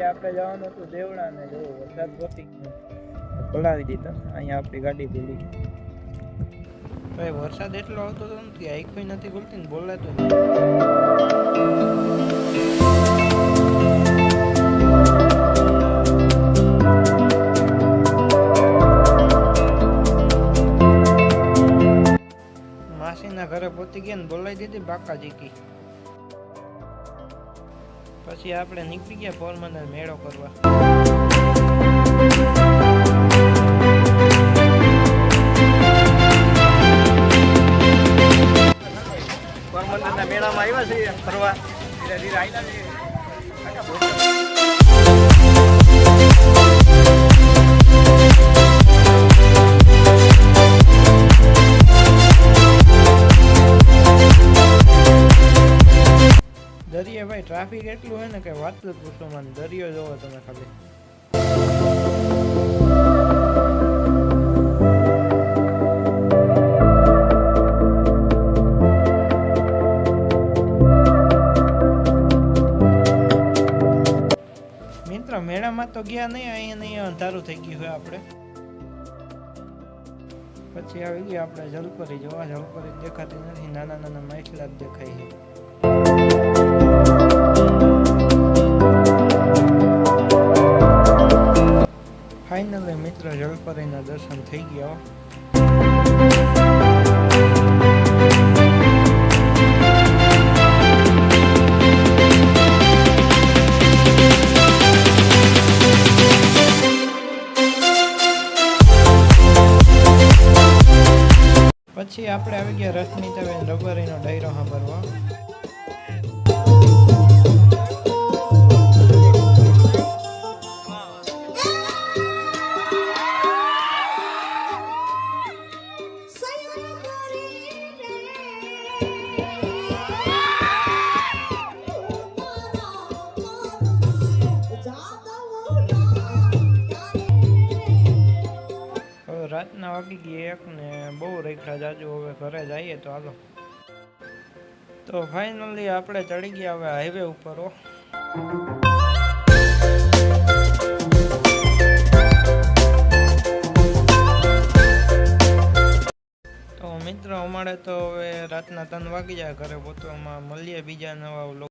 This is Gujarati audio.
આપણે જવાનું હતું દેવડા ને જો વરસાદ પહોંચી ગયો બોલાવી દીધો અહીંયા આપણી ગાડી ભૂલી ભાઈ વરસાદ એટલો આવતો હતો ને કે આઈક નથી ખુલતી ને બોલાતું માસીના ઘરે પહોંચી ગયા ને બોલાવી દીધી બાકાજી કી પછી આપણે નીકળી ગયા પોરબંદર મેળો કરવા પોરબંદરના મેળામાં આવ્યા છીએ ફરવા ધીરે ધીરે આવ્યા છીએ દરિયા ભાઈ ટ્રાફિક એટલું હોય ને કે વાત જ પૂછો મને દરિયો જોવો તમે ખાલી મિત્ર મેળામાં તો ગયા નહીં અહીંયા અંધારું થઈ ગયું હોય આપણે પછી આવી ગયા આપણે જલપરી જોવા જલપરી દેખાતી નથી નાના નાના માછલા જ દેખાય છે ફાઇનલી મિત્ર જલપરીના દર્શન થઈ ગયા પછી આપણે આવી ગયા રશ્મિતાબેન રબારીનો ડાયરો સાંભળવા રાતના વાગી ગઈ 1 ને બહુ રેખડા જાજુ હવે ઘરે જઈએ તો હાલો તો ફાઇનલી આપણે ચડી ગયા હવે હાઈવે ઉપર તો મિત્રો અમારે તો હવે રાતના 3 વાગી જાય ઘરે પહોંચવામાં મળીએ બીજા નવા